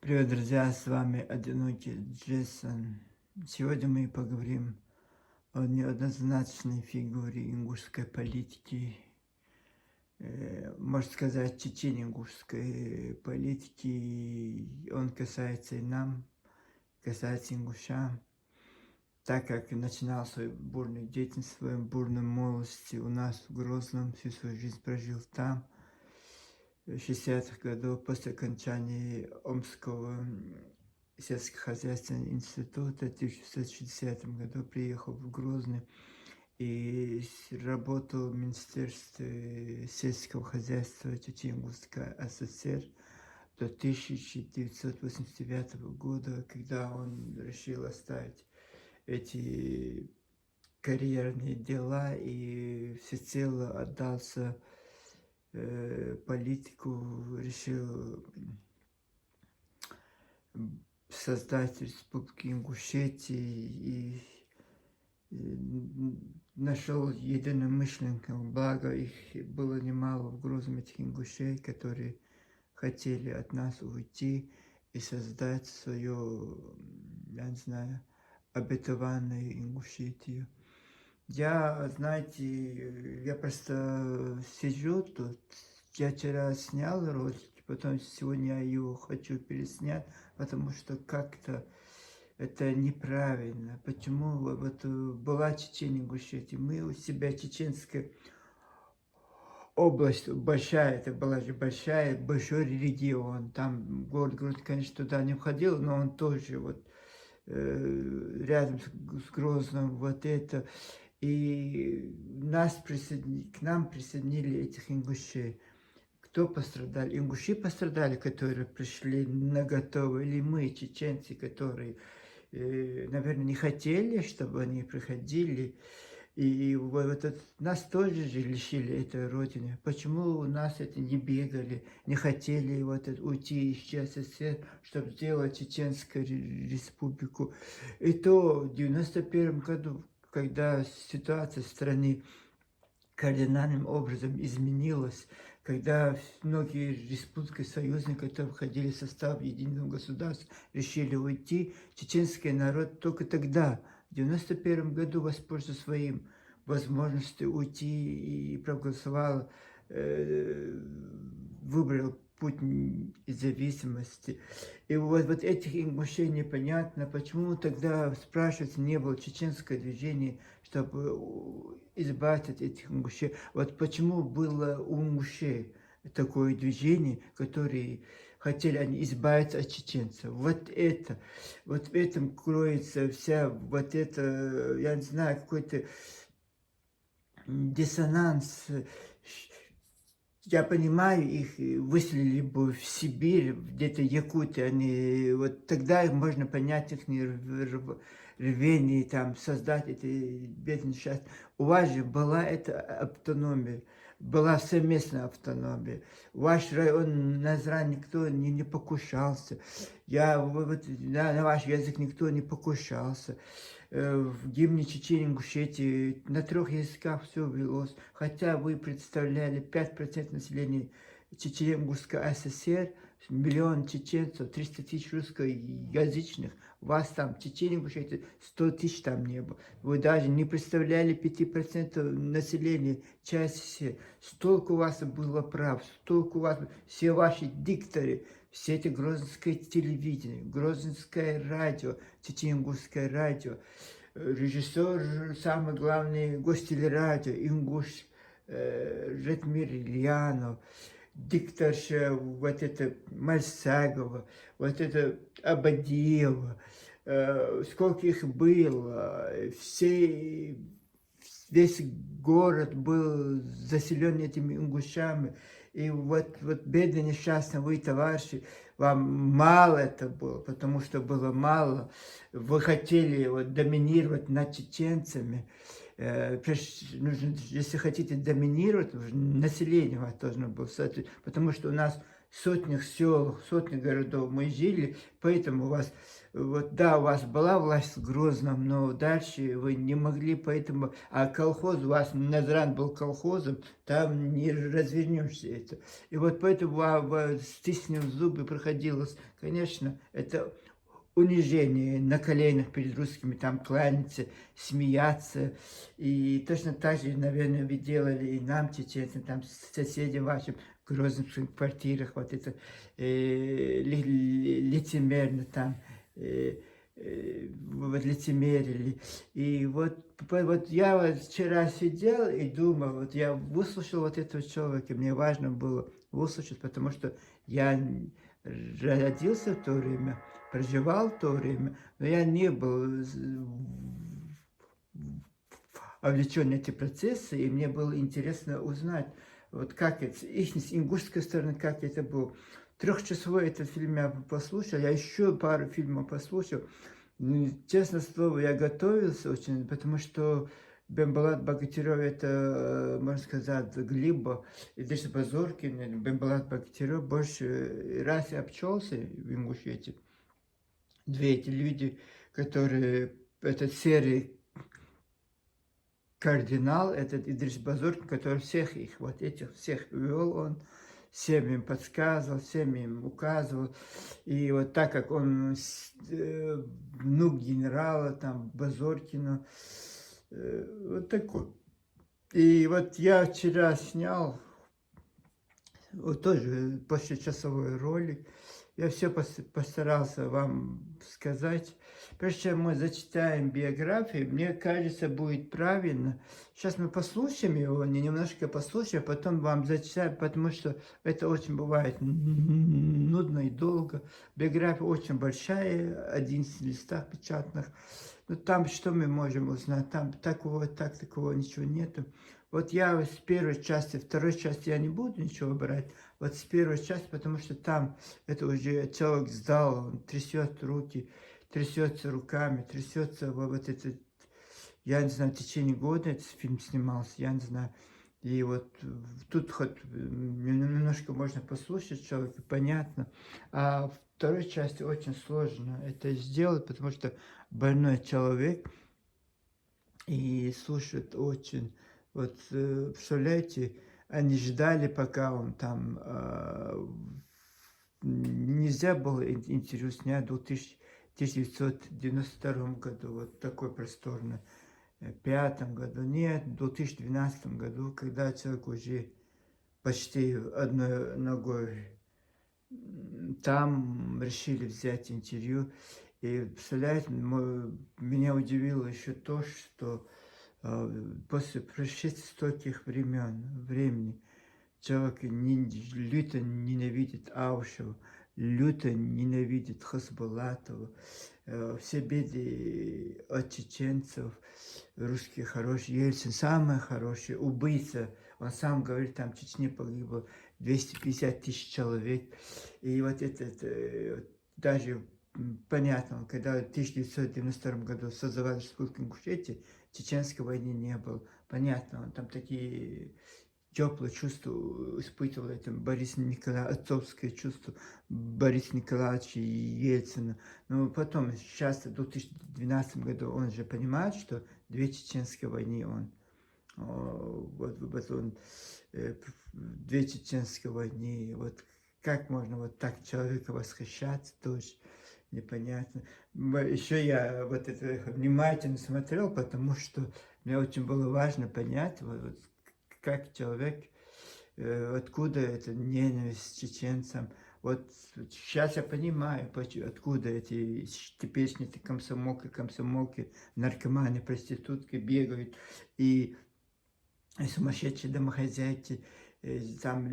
Привет, друзья, с вами Одинокий Джейсон. Сегодня мы поговорим о неоднозначной фигуре ингушской политики, можно сказать, чечено-ингушской политики. Он касается и нам, касается ингушан, так как начинал свою бурную деятельность, свою бурную молодость у нас в Грозном, всю свою жизнь прожил там. 60-х годов после окончания Омского сельскохозяйственного института в 1960 году приехал в Грозный и работал в Министерстве сельского хозяйства Чечено-Ингушской ССР до 1989 года, когда он решил оставить эти карьерные дела и всецело отдался политику, решил создать Республику Ингушетии и нашел единомышленников. Благо их было немало в Грозном, этих ингушей, которые хотели от нас уйти и создать свою, я не знаю, обетованную Ингушетию. Я, знаете, я просто сижу тут. Я вчера снял ролик, потом сегодня я его хочу переснять, потому что как-то это неправильно. Почему вот была Чечено-Ингушетия, мы у себя чеченская область большая, это была же большой регион. Там город Грузия, конечно, туда не входил, но он тоже вот рядом с Грозным, вот это. И к нам присоединили этих ингушей. Кто пострадали? Ингуши пострадали, которые пришли на готово, или мы, чеченцы, которые, наверное, не хотели, чтобы они приходили. И вот нас тоже же лишили этой родины. Почему у нас это не бегали, не хотели вот уйти из СССР, чтобы сделать Чеченскую республику? И то в 91 году, когда ситуация в стране кардинальным образом изменилась, когда многие республики союзники, которые входили в состав единого государства, решили уйти, чеченский народ только тогда, в 91 году, воспользовался своим возможностью уйти и проголосовал, выбрал путь независимости. И вот этих ингушей непонятно, почему тогда, спрашивается, не было чеченское движение, чтобы избавиться от этих ингушей. Вот почему было у ингушей такое движение, которые хотели они избавиться от чеченцев. Вот в этом кроется вся вот это, я не знаю, какой-то диссонанс. Я понимаю, их выселили бы в Сибирь, где-то Якутии, они, вот тогда их можно понять, их рвение, там, создать это бедное счастье. У вас же была эта автономия, была совместная автономия. Ваш район Назрань никто не покушался. На ваш язык никто не покушался. В гимне Чечено-Ингушетии на 3 языках все велось, хотя вы представляли 5% населения Чечено-Ингушской ССР, миллион чеченцев, 300 тысяч русскоязычных, вас там Чечено-Ингушетии 100 тысяч там не было. Вы даже не представляли 5% населения части. Столько у вас было прав, столько у вас, все ваши дикторы, все эти грозненское телевидение, грозненское радио, Чечено-Ингушское радио, режиссер, самый главный, гостелерадио, Ингуш, Ратмир Ильянов, дикторша, вот это Мальсагова, вот это Абадиева, сколько их было, весь город был заселен этими ингушами. И вот бедные несчастные вы, товарищи, вам мало это было, потому что было мало. Вы хотели вот доминировать над чеченцами. Нужно, если хотите доминировать, население у вас должно было соответствовать, потому что у нас сотнях сел, сотнях городов мы жили, поэтому у вас, вот да, у вас была власть в Грозном, но дальше вы не могли, поэтому, а колхоз, у вас Назран был колхозом, там не развернешься это. И вот поэтому стиснув зубы приходилось, конечно, это унижение на коленях перед русскими, там кланяться, смеяться. И точно так же, наверное, вы делали и нам, чеченцам, там, соседям вашим, в грозных квартирах, вот это лицемерно там, вот лицемерили. И вот я вот вчера сидел и думал, вот я выслушал вот этого человека, мне важно было выслушать, потому что я родился в то время, проживал в то время, но я не был вовлечен в эти процессы, и мне было интересно узнать, вот как это, их с ингушской стороны, как это было. Трехчасовой этот фильм я послушал, я еще пару фильмов послушал. Честно слово, я готовился очень, потому что Бембалат Богатырев, это, можно сказать, Глиба, и даже Базоркин, Бембалат Богатырев, больше раз я общался в Ингушетии. Две эти люди, которые, этот серый кардинал, этот Идрис Базоркин, который всех их, вот этих всех вел он, всем им подсказывал, всем им указывал. И вот так как он внук генерала, там, Базоркина, вот такой. И вот я вчера снял, вот тоже после часовой ролик, я все постарался вам сказать. Прежде чем мы зачитаем биографию, мне кажется, будет правильно. Сейчас мы послушаем его, немножко послушаем, а потом вам зачитаем, потому что это очень бывает нудно и долго. Биография очень большая, 11 листах печатных. Но там что мы можем узнать? Там такого ничего нету. Вот я с первой части, второй части я не буду ничего брать. Вот с первой части, потому что там это уже человек сдал, он трясет руки, трясется руками, трясется вот это, я не знаю, в течение года этот фильм снимался, я не знаю. И вот тут хоть немножко можно послушать человека, понятно. А в второй части очень сложно это сделать, потому что больной человек и слушает очень. Вот представляете, они ждали, пока он там нельзя было интервью снять в 1992 году, вот такой просторный. В 2005 году, нет, в 2012 году, когда человек уже почти одной ногой там решили взять интервью. И, представляете, меня удивило еще то, что после прошествия стольких времени, человек люто ненавидит Аушева, люто ненавидит Хасбулатова, все беды от чеченцев, русские хорошие, Ельцин самый хороший, убийца, он сам говорит, там в Чечне погибло 250 тысяч человек, и вот это даже понятно, когда в 1992 году создавали Республику Ингушетия, чеченской войны не было, понятно, он там такие теплое чувство испытывал, это Борис Николаевич, отцовское чувство Бориса Николаевича Ельцина. Но потом, сейчас, в 2012 году, он же понимает, что две чеченские войны вот он, две чеченские войны, вот как можно вот так человека восхищаться, тоже непонятно. Еще я вот это внимательно смотрел, потому что мне очень было важно понять, вот как человек, откуда эта ненависть к чеченцам. Вот сейчас я понимаю, откуда эти теперешние комсомолки, наркоманы, проститутки бегают, и сумасшедшие домохозяйки, там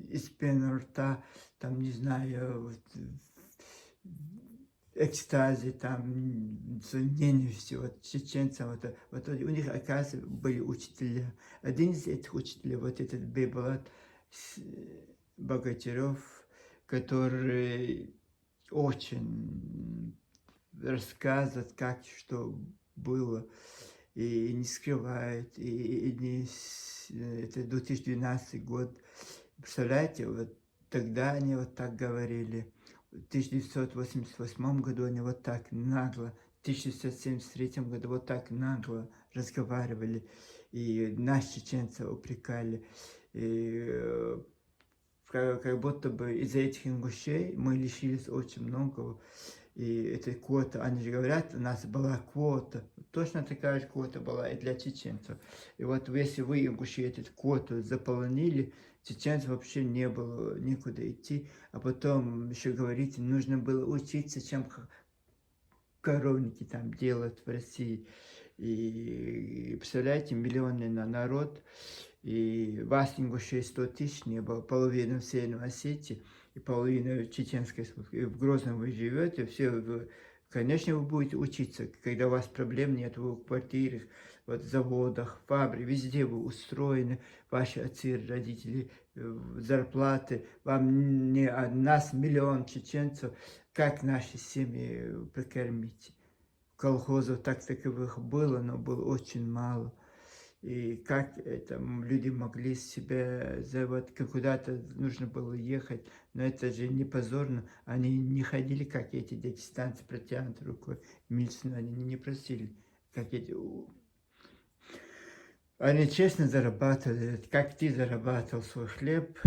из пены рта, там, не знаю, экстазе, там, с ненавистью, вот, чеченцам, вот у них, оказывается, были учителя. Один из этих учителей, вот этот Бейбалат Богатырев, который очень рассказывает, как, что было, и не скрывает, это 2012 год, Представляете, вот тогда они вот так говорили. В 1988 году они вот так нагло, в 1973 году вот так нагло разговаривали. И нас, чеченцев, упрекали. И как будто бы из-за этих ингушей мы лишились очень многого. И эта квота, они же говорят, у нас была квота, точно такая же квота была и для чеченцев. И вот если вы, ингуши, эту квоту заполонили, чеченцев вообще не было никуда идти. А потом еще говорите, нужно было учиться, чем коровники там делают в России. И представляете, миллионный народ, и вас, ингушей, 100 тысяч не было, половина в Северной Осетии и половина в Чеченской Республике. И в Грозном вы живете, все, конечно, вы будете учиться, когда у вас проблем нет, вы в квартирах, вот, заводах, фабриках, везде вы устроены, ваши отцы, родители, зарплаты, вам не нас миллион чеченцев, как наши семьи прокормить? Колхозов так таковых было, но было очень мало. И как это люди могли себя, вот куда-то нужно было ехать, но это же не позорно. Они не ходили, как эти дети, станции протянут рукой, милицию они не просили, как эти. Они честно зарабатывали, как ты зарабатывал свой хлеб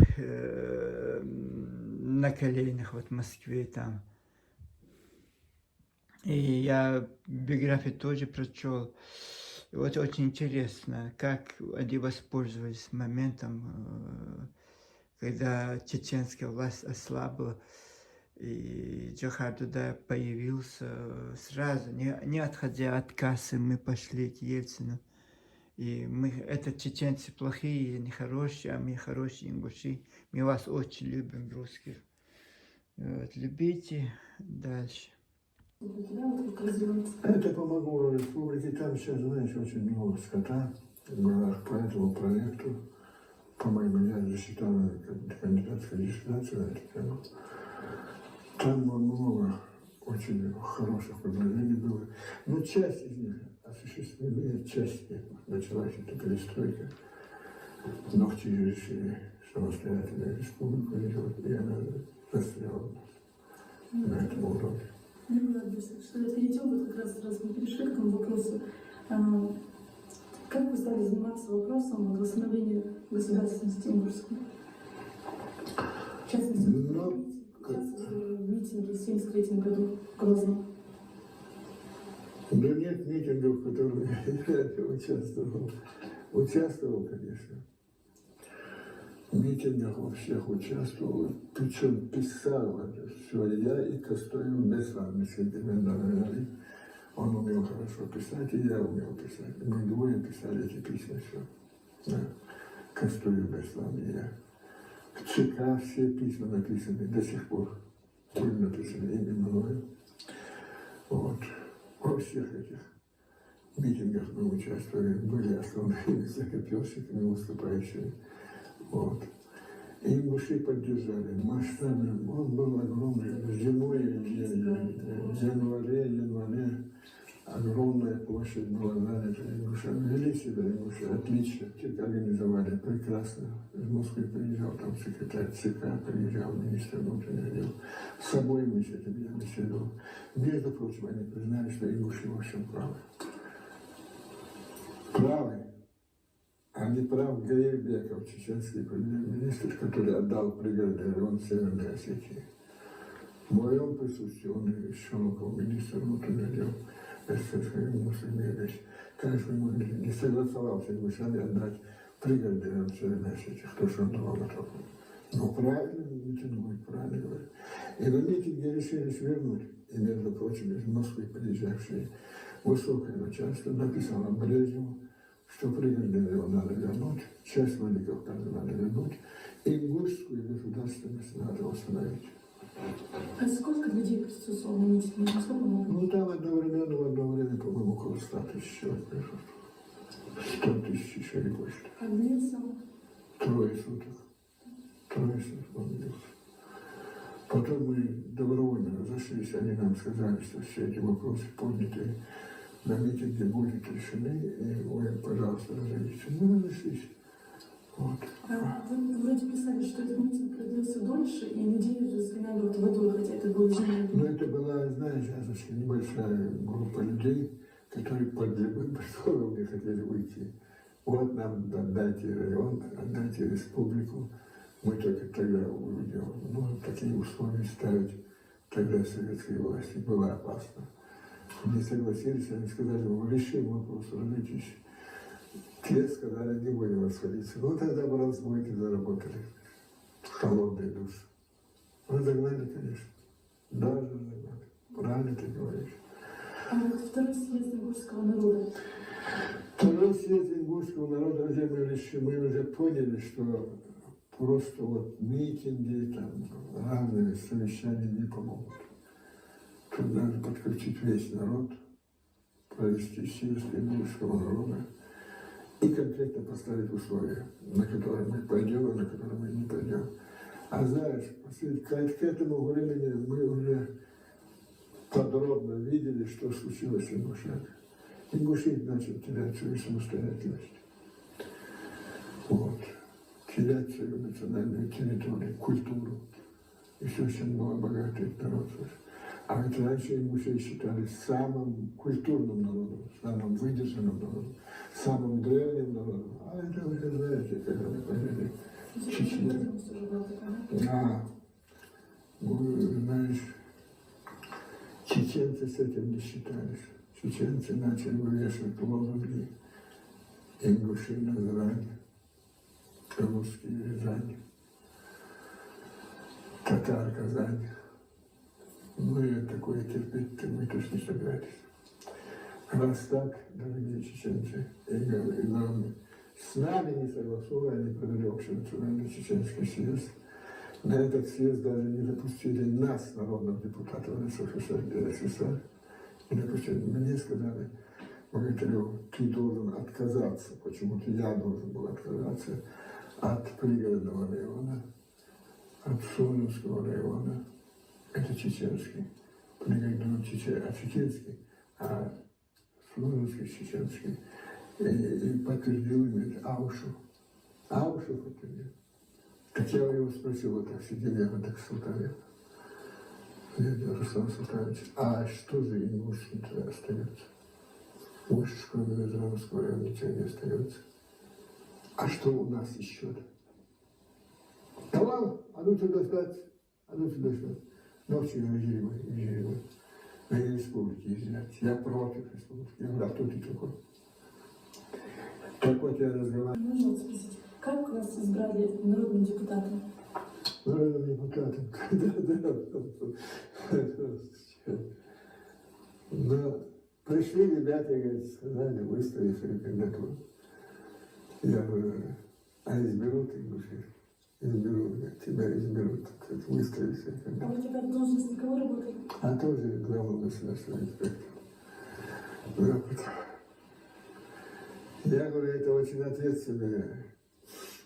на коленях вот в Москве там. И я биографию тоже прочел. И вот очень интересно, как они воспользовались моментом, когда чеченская власть ослабла, и Джохар Дудаев появился сразу, не отходя от кассы, мы пошли к Ельцину. И мы, это чеченцы плохие, нехорошие, а мы хорошие ингуши. Мы вас очень любим, русских. Вот, любите дальше. Это помогло республике. Там сейчас, знаешь, очень много скота в горах по этому проекту. По-моему, я засчитал кандидатскую диссертацию на эту тему. Там много очень хороших предложений было. Но часть из них осуществлены, часть началась эта перестройка. Ногти решили самостоятельную республику делать, и она застряла на этом уровне. Что я перейдем, вот как раз мы перешли к этому вопросу. Как вы стали заниматься вопросом восстановления государственности Ингушской? В частности, в митинге в 1973 году в Грозном. Да нет митингов, в которых я участвовал. Участвовал, конечно. В митингах во всех участвовал, причем писал это все. Я и Костоев Беслан, сентиментальный. Он умел хорошо писать, и я умел писать. Мы двое писали эти письма, все. Да. Костоев Беслан и я. В ЦК все письма написаны до сих пор. Были написаны именно мною. Вот. Во всех этих митингах мы участвовали, были основными закопёрщиками, выступающими. Вот. И ингуши поддержали. Масштабы, он был огромный. Зимой, в январе, огромная площадь была занята ингушами. Вели себя ингуши отлично, организовали прекрасно. Из Москвы приезжал там секретарь ЦК, приезжал министр внутренних дел. С собой мы с этим я беседовал. Между прочим, они признали, что ингуши во всем правы. Правы. А не прав Гаирбеков, чеченский премьер-министр, который отдал пригородный район Северной Осетии. В моем присутствии он и Щелоков, министр внутренних дел СССР, Мусульмевич, конечно, не согласовался с гусями отдать пригородный район Северной Осетии, кто что он давал готов. Но правильно митингует, правильно говорит. И на митинге решили свернуть. И, между прочим, из Москвы приезжавшие высокое начальство написало Брежневу, что пригородный район надо вернуть, часть Владикавказа надо вернуть, и ингушскую государственность надо восстановить. А сколько людей присутствовало на митинге? Сколько много? Ну, там одновременно, в одно время, по-моему, около 100 тысяч человек присутствовало. 100 тысяч еще и больше. А длился? Трое суток, он длился. Потом мы добровольно разошлись, они нам сказали, что все эти вопросы подняты на митинге будут решены, и вы, пожалуйста, разойдитесь. Мы разошлись. Вот. Вы вроде писали, что этот митинг продлился дольше, и людей же сгоняли вот водой, хотя это был зимний Но это была, знаешь, Азовская, небольшая группа людей, которые под любым предлогом не хотели уйти. Вот нам отдайте район, отдайте республику. Мы только тогда уйдем. Ну, такие условия ставить тогда советской власти было опасно. Не согласились, они сказали, мы решим вопрос, разойтись. Те сказали, не будем расходиться. Ну, тогда бы разбойки заработали. Холодный душ. Разогнали, конечно. Даже разогнали. Правильно ты говоришь. А вот второй съезд ингушского народа. Второй съезд ингушского народа, мы уже поняли, что просто вот митинги, там, разные совещания не помогут. Тут надо подключить весь народ, провести съезд ингушского народа и конкретно поставить условия, на которые мы пойдем, а на которые мы не пойдем. А знаешь, к этому времени мы уже подробно видели, что случилось в Ингушетии. Ингушетия начал терять свою самостоятельность. Вот. Терять свою национальную территорию, культуру. Еще очень было богатый народ. А ведь раньше ингуши считались самым культурным народом, самым выдержанным народом, самым древним народом. А это вы знаете, когда мы поняли Чечню. Да. Ну, знаешь, чеченцы с этим не считались. Чеченцы начали вывешивать лозунги ингуши Назрань, русские Рязань, татар Казань. Мы такое терпеть мы тоже не собирались. Раз так, дорогие чеченцы, и нам с нами не согласовывали, они провели общенациональный чеченский съезд. На этот съезд даже не допустили нас, народных депутатов СССР. Не допустили. Мне сказали, Богатырев, ты должен отказаться, почему-то я должен был отказаться от пригородного района, от Солнечного района. Это чеченский, пригородный чеченский, а служинский чеченский. И подтвердил имя Аушу. Аушу подтвердил. Так я его спросил, вот так сидели, я вот так Султанов. Руслан Султанович, а что за ингушский остается? Больше, кроме Назрановского района, ничего не остается. А что у нас еще-то? Давай, а ну сюда стать, а ну сюда стать. Ночью везли мы. На республике изъять. Я против республики. Я говорю, а кто ты такой? Так вот я разговариваю. Можно спросить, как вас избрали народным депутатом? Народным депутатом. Да. Но пришли ребята, говорят, сказали, выставили свою кандидатуру. Я говорю, а изберут ингуши? Изберут, тебя изберут, выставишься. А вы тогда в должности кого работали? А тоже главный государственный инспектор. Запад. Я говорю, это очень ответственная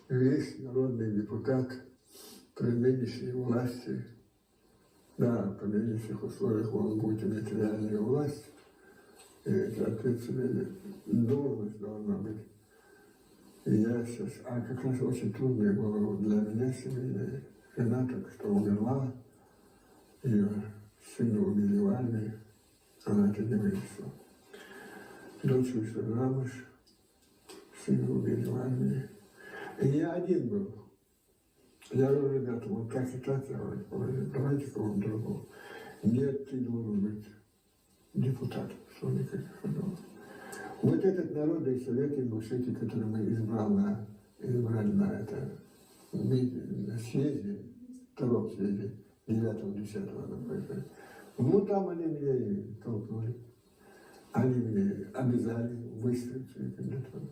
вещь, народный депутат при нынешней власти. Да, при нынешних условиях он будет иметь реальную власть. И это ответственная должность должна быть. И я сейчас, а как раз очень трудное было для меня семейная жена, только что умерла, ее сына убили в армии, она это не вынесла. Дочь вышла замуж, сына убили в армии. И я один был. Я говорю, ребята, вот так и так, я говорю, давайте кого-то другого. Нет, ты должен быть депутатом, что никаких другого. Вот этот народный совет Ингушетии, который мы избрали на это на съезде, втором съезде, 9-10, ну там они меня и толкнули. Они меня обязали выставить свою кандидатуру.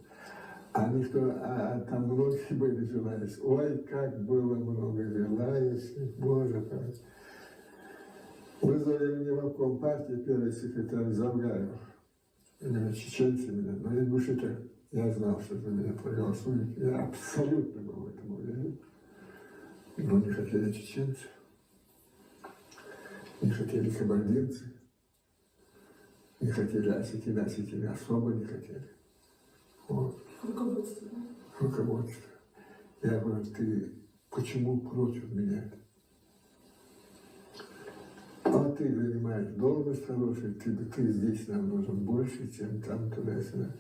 Они что, там многие были желающие. Ой, как было много желающих, боже как. Вызвали меня в обком партии первый секретарь Завгаев. Именно чеченцы меня, но ингуши-то, я знал, что за меня проголосуют. Я абсолютно был в этом уверен. Но не хотели чеченцы, не хотели кабардинцы, не хотели осетины особо не хотели. Вот. Руководство. Руководство. Я говорю, ты почему против меня? А ты занимаешь должность хорошую, ты здесь нам нужен больше, чем там, туда-сюда.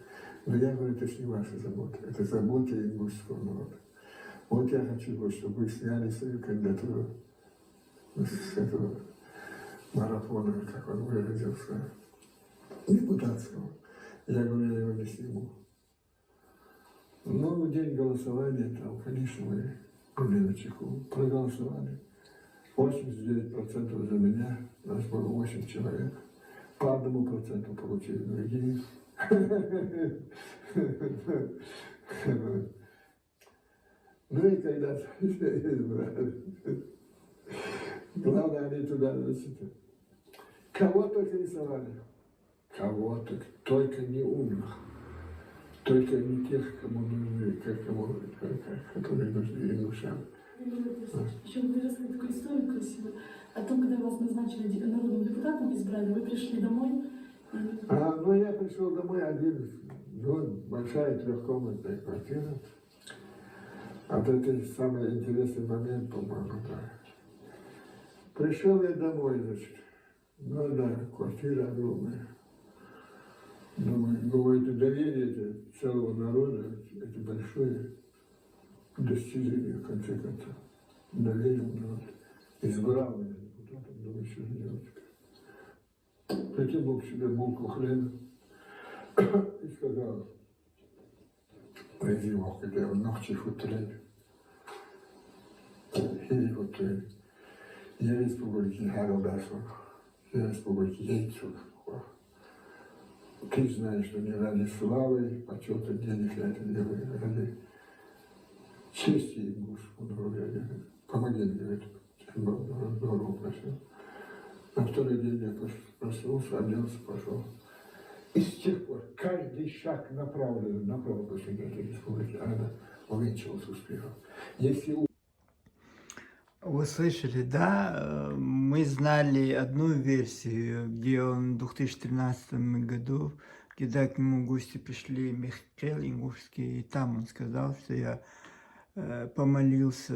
Но я говорю, это же не ваша забота, это забота ингушского народа. Вот я хочу, чтобы вы сняли свою кандидатуру с этого марафона, как он выразился, депутатского. Я говорю, я его не сниму. Но в день голосования, там, конечно, мы были на чеку, проголосовали. 89% за меня, нас было 8 человек. По 1% получили другие. Ну и когда избрали, главное, они туда, значит, кого только рисовали. Кого-то, только не умных. Только не тех, кому нужны, которые нужны ингушам. Еще вы рассказали такую историю красивую о том, когда вас назначили народным депутатом, избрали, вы пришли домой. Ну я пришел домой один, большая трехкомнатная квартира. А вот это самый интересный момент, по-моему, да. Пришел я домой, значит, да, квартира огромная. Думаю, это доверие целого народа, это большое достижение, в конце концов. Доверил народ. Избрал меня депутатом, думаю, что же делать теперь. Прикинул к себе булку хлеба и сказал, пойди, мол, когда я ногти футрель. И футрель. Я республики Харалдасов, я республики Яйцов. Ты знаешь, что не ради славы, почета, денег я это делаю, ради чести и Господу, помоги мне, говорит, здорово просил. На второй день я проснулся, оделся, пошел. И с тех пор каждый шаг направлен на после этой республики, она увенчалась успехом. Если Вы слышали, да? Мы знали одну версию, где он в 2013 году, когда к нему в гости пришли Михаил Ингушский, и там он сказал, что я помолился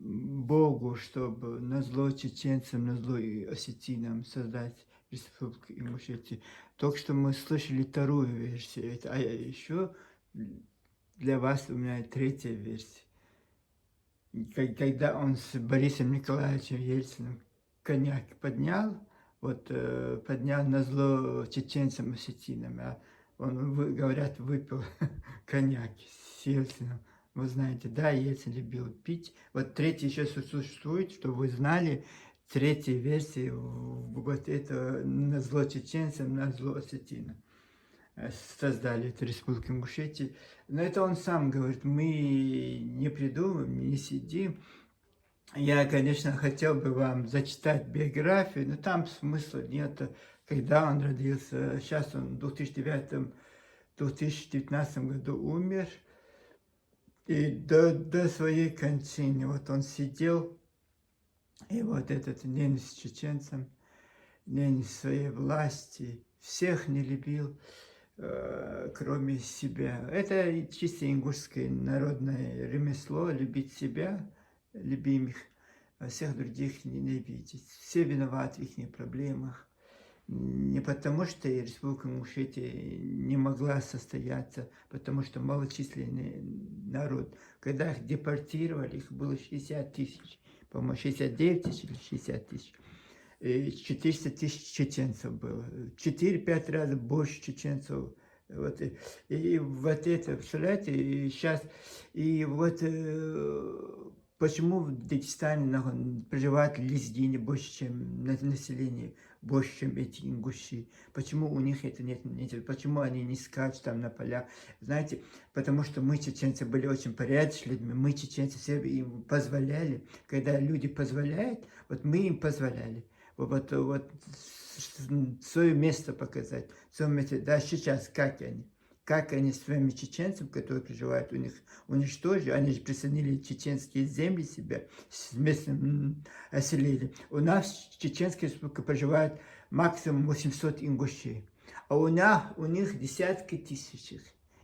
Богу, чтобы назло чеченцам, назло и осетинам создать Республику Ингушетию. Только что мы слышали вторую версию, а еще для вас у меня третья версия. Когда он с Борисом Николаевичем Ельциным коньяк поднял, поднял назло чеченцам, осетинам, а он, говорят, выпил коньяк с Ельциным. Вы знаете, да, Ельцин любил пить. Вот третья еще существует, чтобы вы знали, третья версия вот это назло чеченцам, назло осетинам. Создали эту республику Ингушетии. Но это он сам говорит, мы не придумываем, не сидим. Я, конечно, хотел бы вам зачитать биографию, но там смысла нет, когда он родился. Сейчас он в 2019 году умер. И до своей кончины вот он сидел, и вот этот ненависть к чеченцам, ненависть своей власти, всех не любил, кроме себя. Это чисто ингушское народное ремесло, любить себя, любимых, а всех других ненавидеть. Все виноваты в их проблемах. Не потому, что Республика Ингушетия не могла состояться, потому что малочисленный народ. Когда их депортировали, их было 60 тысяч, по-моему, 69 тысяч или 60 тысяч. 400 тысяч чеченцев было. 4-5 раз больше чеченцев. Вот, и вот это, представляете, и сейчас, и вот почему в Дагестане проживает лезгины больше, чем население, больше, чем эти ингуши? Почему у них это нет, почему они не скачут там на полях? Знаете, потому что мы, чеченцы, были очень порядочными людьми, мы, чеченцы, все им позволяли. Когда люди позволяют, вот мы им позволяли. Вот свое место показать, свое место. Да, сейчас как они своими чеченцами, которые проживают у них, уничтожили, они же присоединили чеченские земли себе с местным населением. У нас в Чеченской Республике проживает максимум 800 ингушей, а у них десятки тысяч.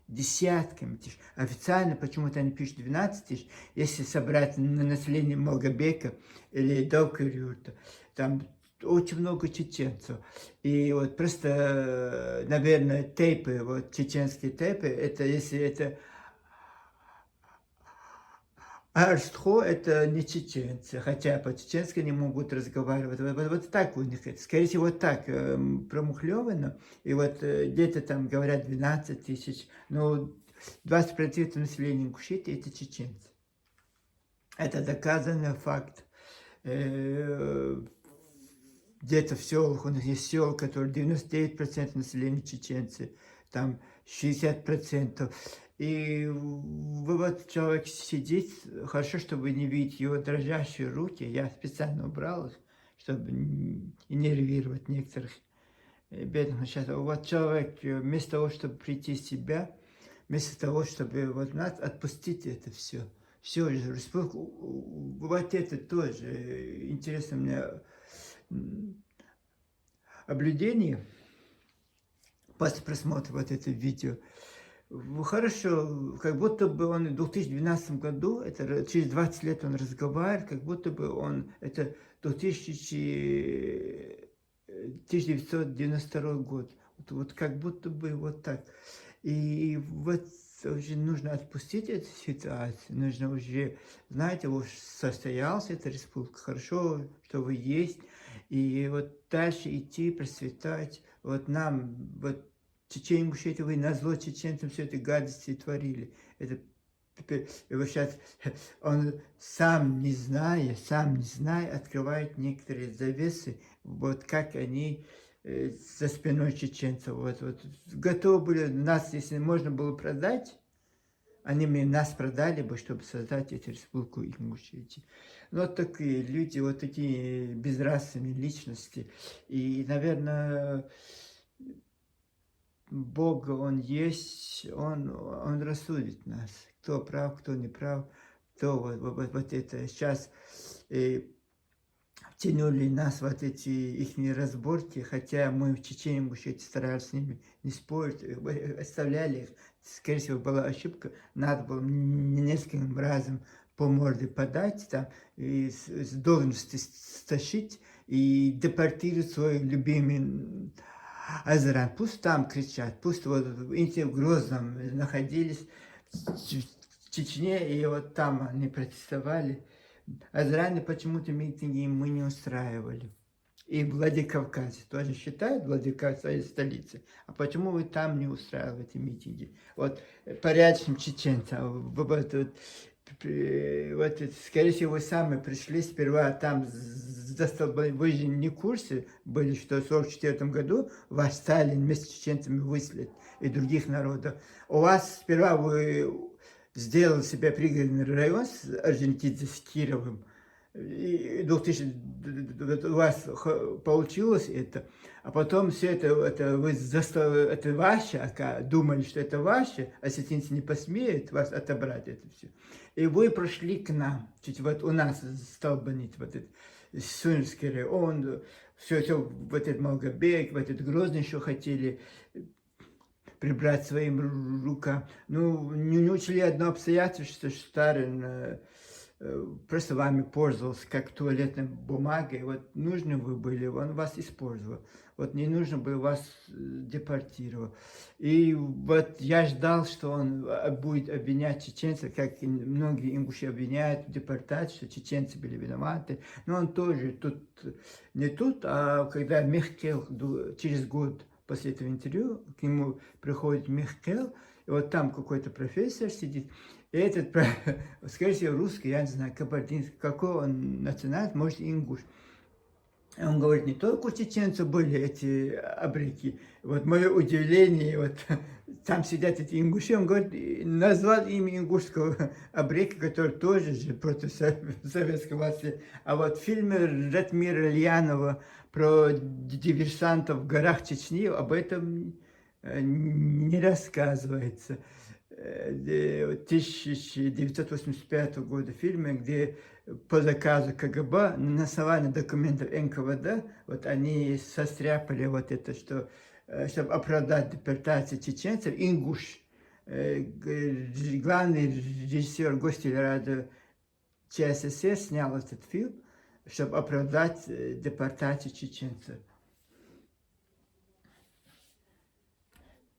десятками тысяч. Официально почему-то они пишут 12 тысяч. Если собрать на население Малгобека или Далкирюрта, там очень много чеченцев. И вот просто, наверное, тейпы, вот чеченские тейпы, это если это Арстхо это не чеченцы, хотя по-чеченски они могут разговаривать. Вот так у них это. Скорее всего, вот так промухлевано. И вот где-то там говорят 12 тысяч, но 20% населения Ингушетии это чеченцы. Это доказанный факт. Где-то в селах, у нас есть села, которые 99% населения чеченцы, там 60%. И вот человек сидит, хорошо, чтобы не видеть его дрожащие руки. Я специально убрал их, чтобы не нервировать некоторых бедных. Сейчас вот человек вместо того, чтобы прийти в себя, вместо того, чтобы вот нас отпустить это все. Все же, республику, вот это тоже интересно мне наблюдение после просмотра вот этого видео. Хорошо, как будто бы он в 2012 году, это через 20 лет он разговаривает, как будто бы он, это 1992 год, вот как будто бы вот так. И вот уже нужно отпустить эту ситуацию, нужно уже, знаете, уж состоялась эта республика, хорошо, что вы есть, и вот дальше идти, процветать, вот нам, вот Чеченцы, Ингушетии, вы назло чеченцам все это гадости творили. Это теперь, и вот сейчас он сам не зная, открывает некоторые завесы, вот как они за спиной чеченцев, вот готовы были нас, если можно было продать, они мне нас продали бы, чтобы создать эту республику Ингушетии. Вот такие люди, вот такие безрасовые личности. И, наверное, Бог, Он есть, Он рассудит нас, кто прав, кто не прав, кто вот это сейчас втянули нас вот эти их разборки, хотя мы в Чечне, Ингушетии старались с ними не спорить, оставляли их, скорее всего, была ошибка, надо было нескольким разом по морде подать, там, и с должности стащить и депортировать свой любимый Азеран. Пусть там кричат, пусть вот эти в Грозном находились, в Чечне, и вот там они протестовали. Азеране почему-то митинги мы не устраивали. И в Владикавказе тоже считают Владикавказ своей столицей. А почему вы там не устраиваете митинги? Вот порядочным чеченцам, вот, скорее всего, вы сами пришли сперва там, вы же не в курсе были, что в 1944 году вас Сталин вместе с чеченцами выследит и других народов. У вас сперва вы сделали себе пригородный район с Орджоникидзе, с Кировым, и 2000, у вас получилось это, а потом все это вы это ваше, думали, что это ваше, осетинцы не посмеют вас отобрать это все. И вы прошли к нам, чуть вот у нас столбанить вот этот Сунерский район, все вот этот Малгобек, вот этот Грозный еще хотели прибрать своим рукам. Ну, не учли одно обстоятельство, что Сталин просто вами пользовался как туалетной бумагой. Вот нужны вы были, он вас использовал. Вот не нужно было, вас депортировал. И вот я ждал, что он будет обвинять чеченцев, как и многие ингуши обвиняют в депортации, что чеченцы были виноваты. Но он тоже тут, не тут, а когда Мехкел через год после этого интервью, к нему приходит Мехкел, и вот там какой-то профессор сидит, и этот, скорее всего, русский, я не знаю, кабардинский, какой он национальность, может, ингуш. И он говорит, не только у чеченцев были эти абрики. Вот мое удивление, вот там сидят эти ингуши, он говорит, назвал имя ингушского абрика, который тоже же против советской власти. А вот в фильме Ратмира Ильянова про диверсантов в горах Чечни об этом не рассказывается. 1985 года фильме, где по заказу КГБ на основании документов НКВД вот они состряпали вот это, что чтобы оправдать депортацию чеченцев, ингуш главный режиссер Гостелерадио ЧССР снял этот фильм, чтобы оправдать депортацию чеченцев.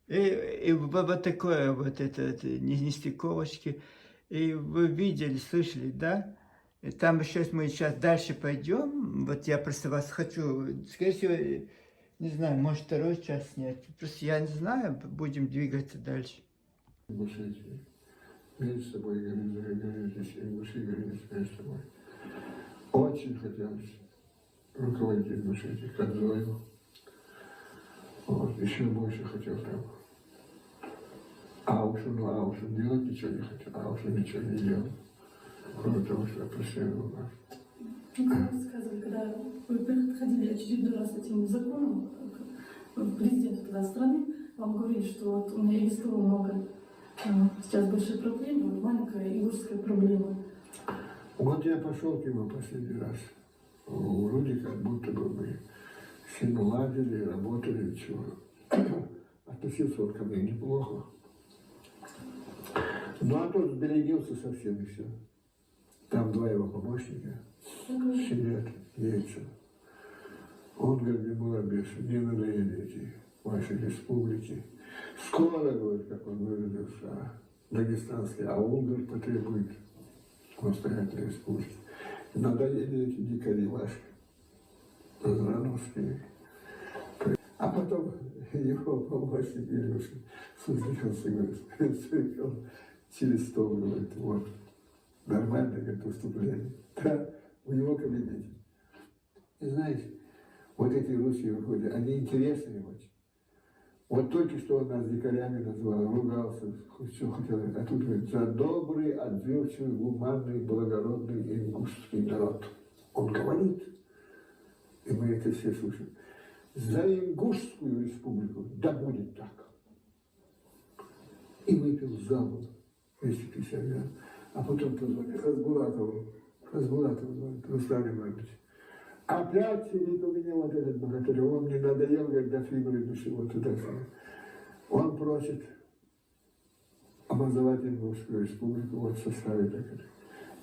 И вот такое вот это нестыковочки. И вы видели, слышали, да? И там еще мы сейчас дальше пойдем. Вот я просто вас хочу, скорее всего, не знаю, может второй час снять. Просто я не знаю, будем двигаться дальше. Ингушетии. Мир с тобой, говорит, Ингуши, говорит, мир с тобой. Очень хотелось руководить Ингушетией, как Зою. Вот, еще больше хотел там. А уж он делать ничего не хотел, а уж он ничего не делал. Кроме того, что я преследовал нас. Вы рассказывали, когда вы подходили очередной раз этим законом, президент тогда страны, вам говорили, что вот у меня СТО много, сейчас большие проблемы, маленькая ингушская проблема. Вот я пошел к нему последний раз. Вроде как будто бы мы все наладили, работали, чего. Относился он ко мне неплохо. Ну а тот сберегился совсем и все. Там два его помощника сидят, яйца. Он, говорит, мне было бешен, не надоели эти ваши республики. Скоро, говорит, как он выразился, дагестанский аул, говорит, потребует самостоятельной республики. Надоели эти дикари ваши, Зрановские. А потом его помощник Илюша усмехался, говорит, слышал через стол, говорит, вот, нормальное, говорит, выступление. Да, в его кабинете. И знаете, вот эти русские выходят, они интересные очень. Вот только что он нас дикарями назвал, ругался, все хотел, а тут говорит, за добрый, отзывчивый, гуманный, благородный ингушский народ. Он говорит, и мы это все слушаем. За Ингушскую республику, да будет так. И выпил залу 250 грамм. А потом позвонил Хазбулатову звонит, Руслан Иванович. Опять сидит у меня вот этот богатырь, он мне надоел, говорит, до фибры души, вот туда. Он просит образовать Ингушскую республику вот в составе такой.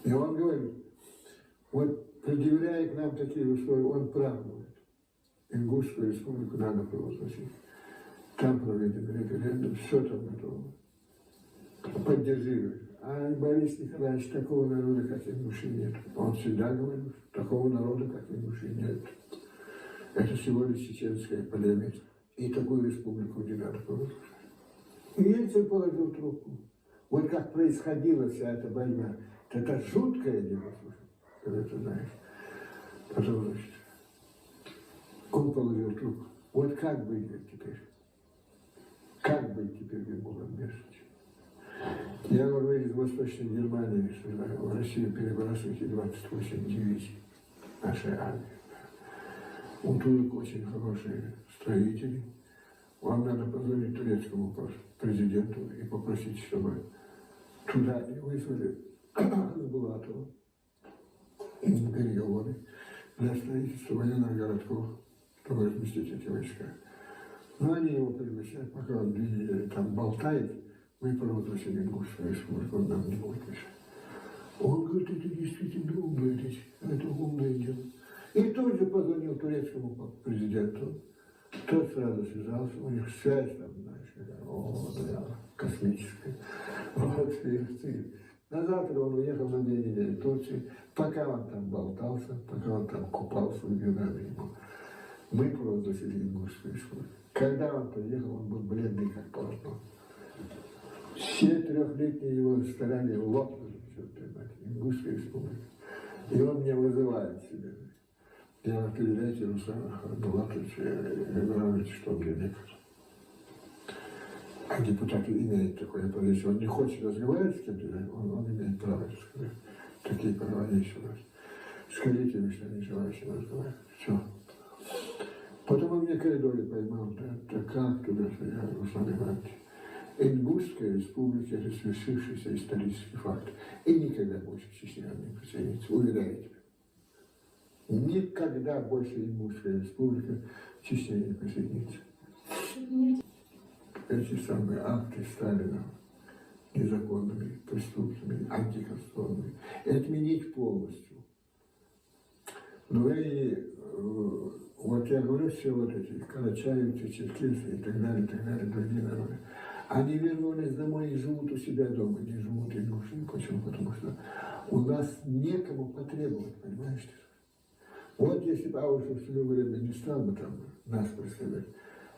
И он говорит, вот предъявляя к нам такие условия, он прав говорит. Ингушскую республику надо провозгласить. Там проведен референдум, все там готово. Поддерживает. А Борис Николаевич, такого народа, как ингуши, нет. Он всегда говорил, такого народа, как ингуши, нет. Это всего лишь чеченская племя. И такую республику не надо провозглашать. И Ельцин положил трубку. Вот как происходила вся эта война. Это жуткое дело, когда ты знаешь. Потом, значит, он положил трубку. Вот как быть теперь? Как быть теперь Германом Бешевичем? Я говорю, из Восточной Германии, что в Россию перебрасываете 28 дивизий нашей армии. У турок очень хорошие строители. Вам надо позвонить турецкому президенту и попросить, чтобы туда и вызвали Хазбулатова переговоры для строительства военных городков, чтобы разместить эти войска. Но они его приглашают, пока он 2 недели там болтает, мы провозгласили Ингушскую республику, он нам не будет мешать. Он говорит, это действительно умная речь, это умное дело. И тут же позвонил турецкому президенту. Тот сразу связался, у них связь там, знаешь, да, космическая. Вот, и на завтра он уехал на 2 недели в Турцию, пока он там болтался, пока он там купался в Юнане ему. Мы провозгласили Ингушскую республику. Когда он приехал, он был бледный, как полотно. Все 3-летние его старания лопнули, Ингушская республика. И он меня вызывает себе. Я говорю, передайте Руслану Булатовичу, Ивановичу, что он мне не говорит. А депутат имеет такое право, если он не хочет разговаривать с кем-то, он имеет право это сказать. Такие права есть у нас. Скажите мне, что не желаю с ним разговаривать. Все. Потом он меня в коридоре поймал, да как туда, что я, Руслан Иванович. Ингушская республика – это свершившийся исторический факт. И никогда больше Чечня не присоединится, уверяю тебя. Никогда больше Ингушская республика в Чечне не присоединится. Эти самые акты Сталина незаконными, преступными, антиконституционными, и отменить полностью. Ну и вот я говорю, все вот эти карачаевцы, черкесы и так далее, другие народы, они вернулись домой и живут у себя дома, не живут ингуши. Почему? Потому что у нас некому потребовать, понимаешь? Вот если бы Аушев в свое время не стал бы там нас представлять,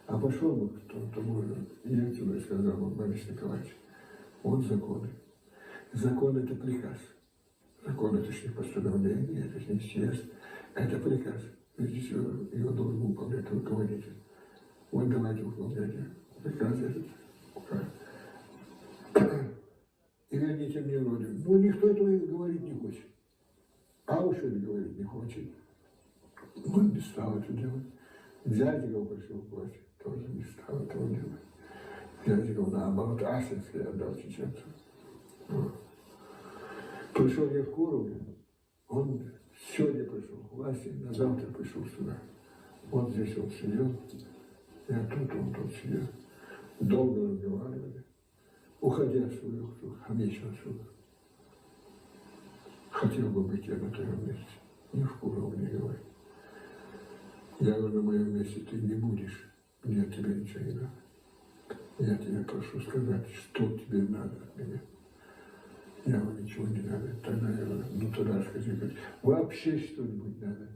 а пошел бы к тому же Ельцину и сказал бы: Борис Николаевич, вот законы. Закон – это приказ. Закон – это ж не постановление, это ж не съезд, это приказ. Видите, его должен выполнять руководитель. Вот давайте выполняйте приказ этот. И верните мне родину. Ну, никто этого и говорить не хочет. Аушев говорить не хочет. Он не стал это делать. Дядьков пришел к власти, тоже не стал этого делать. Дядьков, наоборот, Асинский отдал чеченцам. Вот. Пришел Евкуров, он сегодня пришел к власти, на завтра пришел сюда. Вот здесь он сидел, я тут, он тут сидел. Долго разговаривали, уходя в свою хамичную суд. Хотел бы быть я на твоем месте. Евкуров не говорит. Я говорю, на моем месте ты не будешь, мне от тебя ничего не надо. Я тебя прошу сказать, что тебе надо от меня. Я говорю, ничего не надо. Тогда я говорю, ну тогда скажи, вообще что-нибудь надо.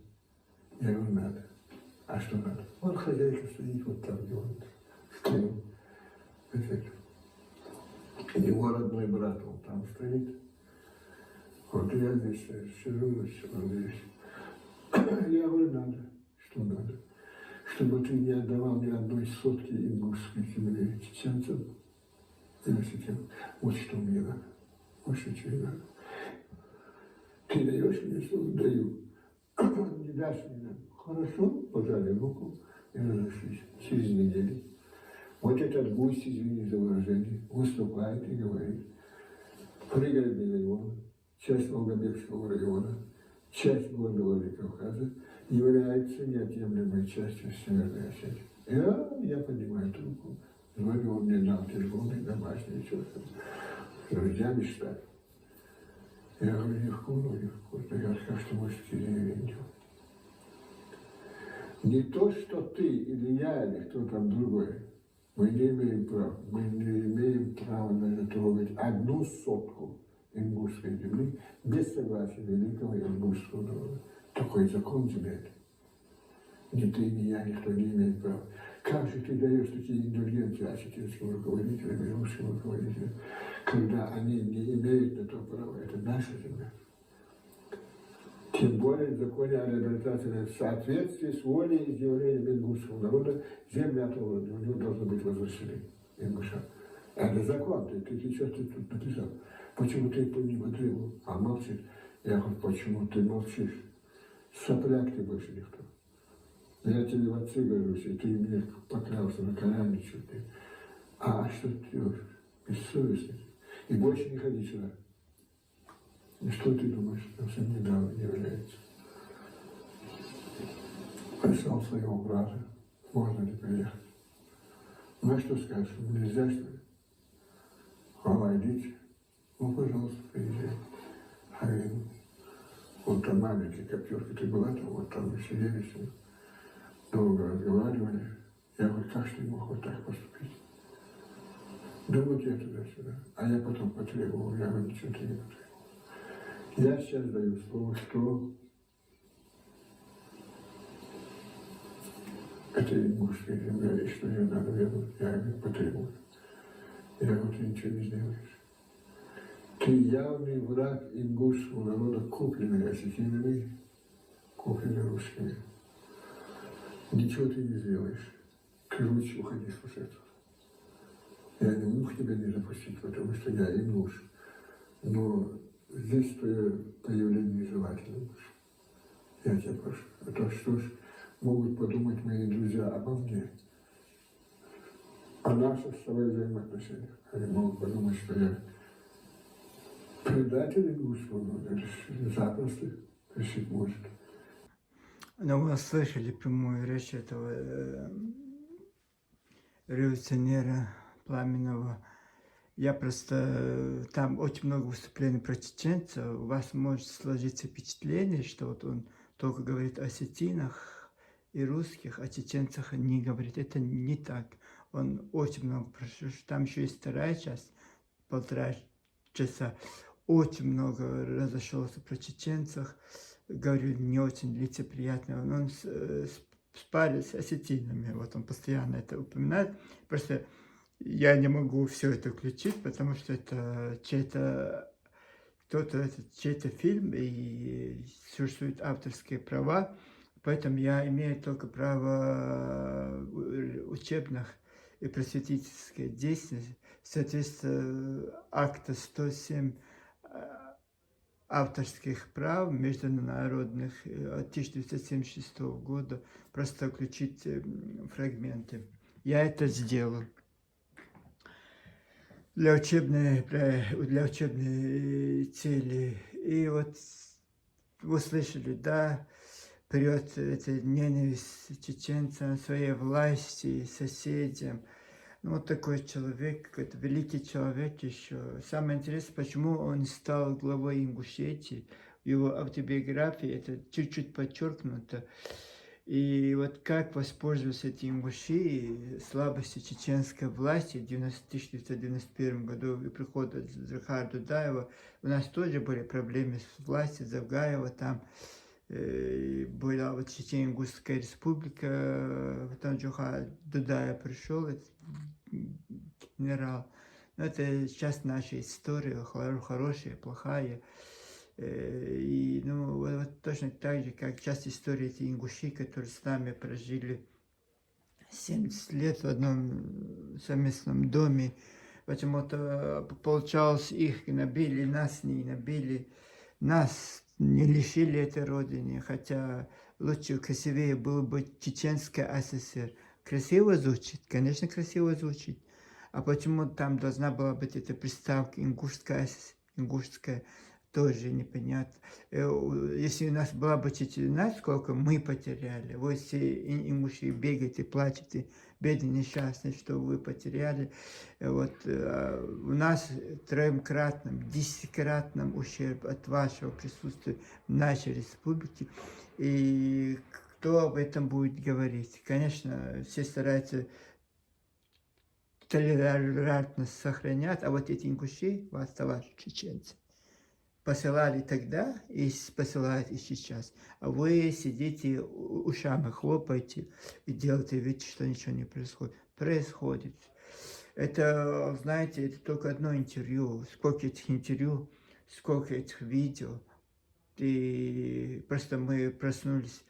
Я говорю, надо. А что надо? Вот хозяйка стоит вот там, где он стоит. Его родной брат, он там стоит. Вот я здесь сижу, он здесь. Я говорю, надо. Что надо? Чтобы ты не отдавал ни одной сотки ингушской земли чеченцам. Вот что мне надо. Вот что тебе надо. Ты даешь мне слово? Даю. Не дашь мне? Хорошо, пожали руку и разошлись. Через неделю. Вот этот гусь, извини за выражение, выступает и говорит: пригородный район, часть Волгобекского района, часть города Владикавказа является неотъемлемой частью Северной Осетии. Я поднимаю трубку, звоню, он мне дал телефонный, домашний, что-то. Друзья мечтают. Я говорю, невкусно. Я говорю, как ты можешь видел? Не то, что ты или я, или кто там другой. Мы не имеем права. Мы не имеем права даже трогать одну сотку ингушской земли без согласия великого ингушского народа. Такой закон тебе. Ни ты, ни я, никто не имеет права. Как же ты даешь такие индульгенции осетинским руководителям и русским руководителям, когда они не имеют на то права? Это наша земля. Тем более в законе о реабилитации в соответствии с волей и изъявлением ингушского народа земля оторвана, у него должны быть возвращены ингушам. Это закон, ты что ты тут написал? Почему ты не потребовал? А молчит. Я говорю, почему ты молчишь? Сопляк ты больше никто. Я тебе в отцы говорю, и ты мне поклялся на коляне чуть ли. А что ты делаешь? Бессовестный. И больше не ходи сюда. И что ты думаешь, совсем недавно не является? Прислал своего брата, можно ли приехать? Ну а что скажешь, нельзя что ли? Хвала, идите. Ну, пожалуйста, приезжай. Харин. Вот там маленький коптерка, ты была там, вот там мы сидели с ним. Долго разговаривали. Я говорю, как же ты мог вот так поступить? Да вот я туда-сюда. А я потом потребовал, я говорю, ничего ты не потребовал. Я сейчас даю слово, что это ингушская земля, и что ее надо вернуть. Я говорю, потребую. Я говорю, ты ничего не сделаешь. Ты явный враг ингушского народа, купленный осетинами, купленный русскими. Ничего ты не сделаешь. Ты лучше уходи с этого. Я не мог тебя не запустить, потому что я ингуш. Но здесь твое появление нежелательно. Я тебя прошу. А то что ж могут подумать мои друзья обо мне, о наших с тобой взаимоотношениях. Они могут подумать, что я предатель ингушского народа, запросто решить может. Но вы слышали прямую речь этого революционера Пламенного. Я просто там очень много выступлений про чеченцев. У вас может сложиться впечатление, что вот он только говорит о осетинах и русских, о чеченцах не говорит. Это не так. Он очень много прошел. Там еще есть вторая часть, 1,5 часа. Очень много разошелся про чеченцах. Говорю, не очень лицеприятно. Он спарит с осетинами. Вот он постоянно это упоминает. Просто я не могу все это включить, потому что это чей-то фильм и существуют авторские права, поэтому я имею только право учебных и просветительской деятельности. Соответственно, акта 107 авторских прав международных от 1976 года, просто включить фрагменты. Я это сделал. Для учебной цели. И вот вы слышали, да, прет эта ненависть чеченцам, своей власти, соседям. Ну, вот такой человек, какой-то великий человек еще. Самое интересное, почему он стал главой Ингушетии. В его автобиографии это чуть-чуть подчеркнуто. И вот как воспользоваться этим ингуши, слабостью чеченской власти в 1991 году и прихода Захара Дудаева. У нас тоже были проблемы с властью Завгаева, там была вот Чечено-Ингушская республика, потом Джохар Дудаев пришел, генерал. Но это сейчас наша история, хорошая, плохая. И ну, вот точно так же, как часть истории эти ингуши, которые с нами прожили 70 лет в одном совместном доме, почему-то получалось, их набили, нас не набили, нас не лишили этой родины, хотя лучше, красивее было бы Чеченская ССР. Красиво звучит, конечно, красиво звучит. А почему там должна была быть эта приставка ингушская ССР, ингушская, тоже непонятно. Если у нас была бы Чечена, сколько мы потеряли. Вы все ингуши бегаете, плачете, бедные, несчастные, что вы потеряли. Вот у нас троекратном, 10-кратном ущерб от вашего присутствия в нашей республике. И кто об этом будет говорить? Конечно, все стараются толерантность сохранять, а вот эти ингуши, вас, товарищи чеченцы, посылали тогда и посылают и сейчас. А вы сидите, ушами хлопаете и делаете вид, что ничего не происходит. Происходит. Это, знаете, это только одно интервью. Сколько этих интервью, сколько этих видео. И просто мы проснулись.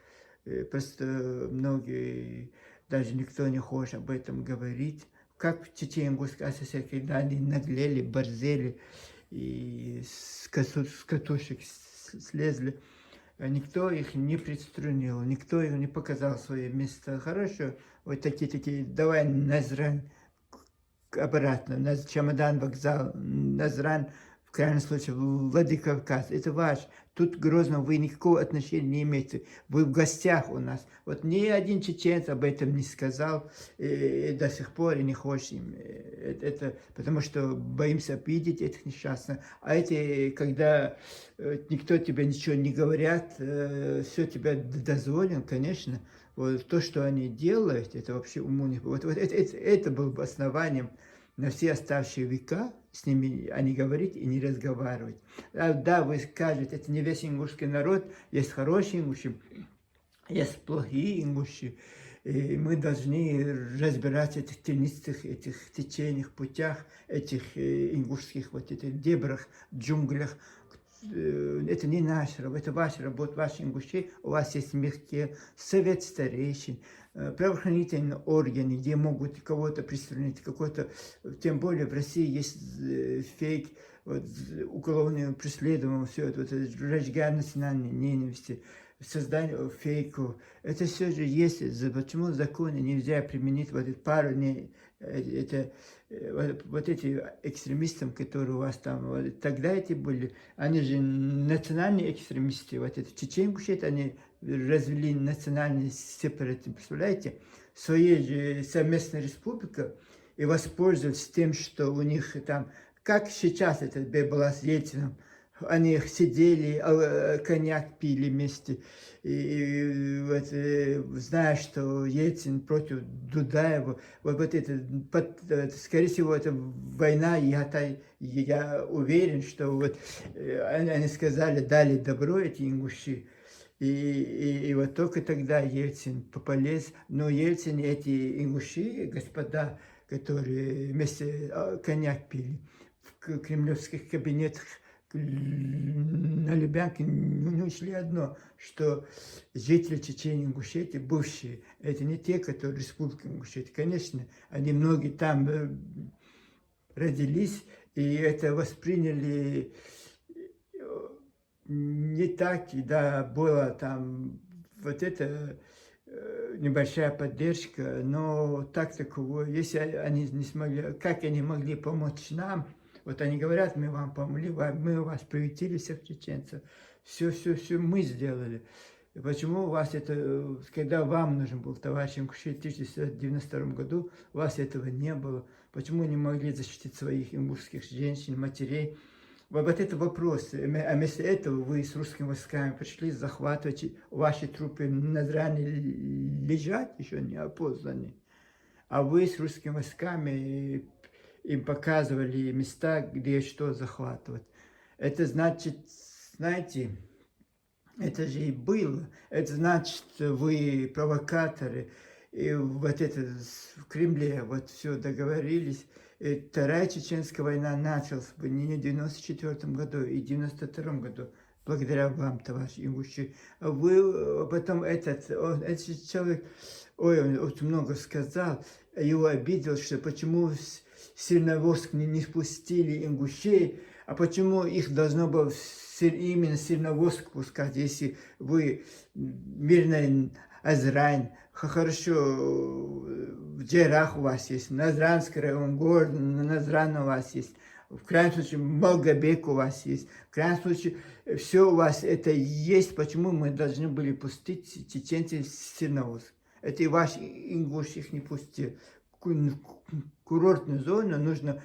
Просто многие, даже никто не хочет об этом говорить. Как в Чечено-Ингушской ССР, когда они наглели, борзели, и с катушек слезли, никто их не приструнил, никто их не показал свое место. Хорошо, вот такие, давай Назрань обратно, чемодан, вокзал, Назрань, в крайнем случае, Владикавказ, это ваш. Тут Грозно вы никакого отношения не имеете. Вы в гостях у нас. Вот ни один чеченец об этом не сказал и до сих пор и не хочет им. Это потому что боимся обидеть этих несчастных. А эти, когда никто тебе ничего не говорят, все тебя дозволено, конечно. Вот то, что они делают, это вообще уму не... Вот это было бы основанием на все оставшие века с ними не говорить и не разговаривать. Да, вы скажете, это не весь ингушский народ, есть хорошие ингуши, есть плохие ингуши. И мы должны разбираться в этих тенистых, этих течениях, путях, этих ингушских вот этих дебрах, джунглях. Это не наша работа, это ваша работа, ваши ингуши. У вас есть мягкие совет старейшин, правоохранительные органы, где могут кого-то приструнить, какой-то, тем более в России есть фейк, вот, уголовное преследование, все это, вот, разжигание национальной ненависти, создание фейков. Это все же есть. Почему законы нельзя применить вот эти пару дней? Вот эти экстремистам, которые у вас там, вот, тогда эти были, они же национальные экстремисты, вот это чеченцы, они развели национальный сепаратизм, представляете? Своей же совместная республика, и воспользовались тем, что у них там, как сейчас это было с Ельцином, они сидели, коньяк пили вместе, и вот, зная, что Ельцин против Дудаева, вот это, скорее всего, это война, я уверен, что вот они сказали, дали добро эти ингуши, и вот только тогда Ельцин полез, но Ельцин, эти ингуши, господа, которые вместе коньяк пили в кремлевских кабинетах, на Лубянке не учли одно, что жители Чечни, Ингушетии, бывшие, это не те, которые республика Ингушетия. Конечно, они многие там родились, и это восприняли не так, и да, была там вот эта небольшая поддержка, но так таково, если они не смогли, как они могли помочь нам, вот они говорят, мы вам помогли, мы вас приютили, всех чеченцев, все мы сделали. И почему у вас это, когда вам нужен был товарищ Ингушетии в 1992 году, у вас этого не было? Почему не могли защитить своих ингушских женщин, матерей? Вот это вопрос. А вместо этого вы с русскими войсками пришли захватывать, ваши трупы на Назране лежат, еще не опознаны. А вы с русскими войсками им показывали места, где что захватывать. Это значит, знаете, это же и было. Это значит, вы провокаторы. И вот это в Кремле вот все договорились. И Вторая Чеченская война началась бы не в 1994 году, и в 1992 году, благодаря вам, товарищ Ингуши. А вы потом этот человек, он очень много сказал, его обидел, что почему Сильноводск не спустили ингушей, а почему их должно было именно Сильноводск пускать, если вы мирный Азрань, хорошо, в Джерах у вас есть, Назранский район, город Назран у вас есть, в крайнем случае Малгобек у вас есть, в крайнем случае все у вас это есть, почему мы должны были пустить чеченцев в Сильноводск? Это и ваш ингуш их не пустил. Курортную зону нужно,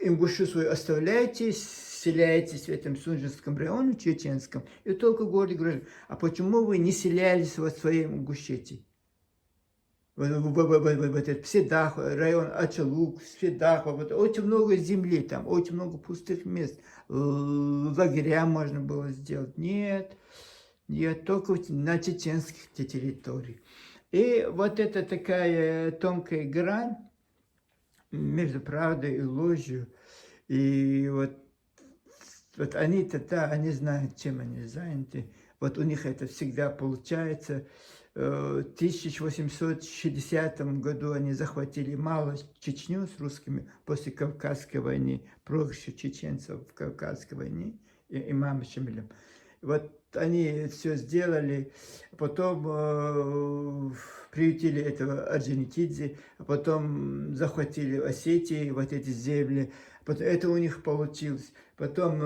ингушу свою оставляете, селяетесь в этом Сунжинском районе, чеченском, и только город говорит, а почему вы не селялись в своем Ингушетии? Вот этот Пседах, район Ачалук, Пседах, вот, очень много земли там, очень много пустых мест, лагеря можно было сделать. Нет, только на чеченских территориях. И вот это такая тонкая грань между правдой и ложью. И вот они-то, да, они знают, чем они заняты. Вот у них это всегда получается. В 1860 году они захватили мало Чечню с русскими после Кавказской войны, проигрыша чеченцев в Кавказской войне, имам Шамилем. Вот они все сделали, потом приютили этого Орджоникидзе, а потом захватили Осетии, вот эти земли, потом, это у них получилось. Потом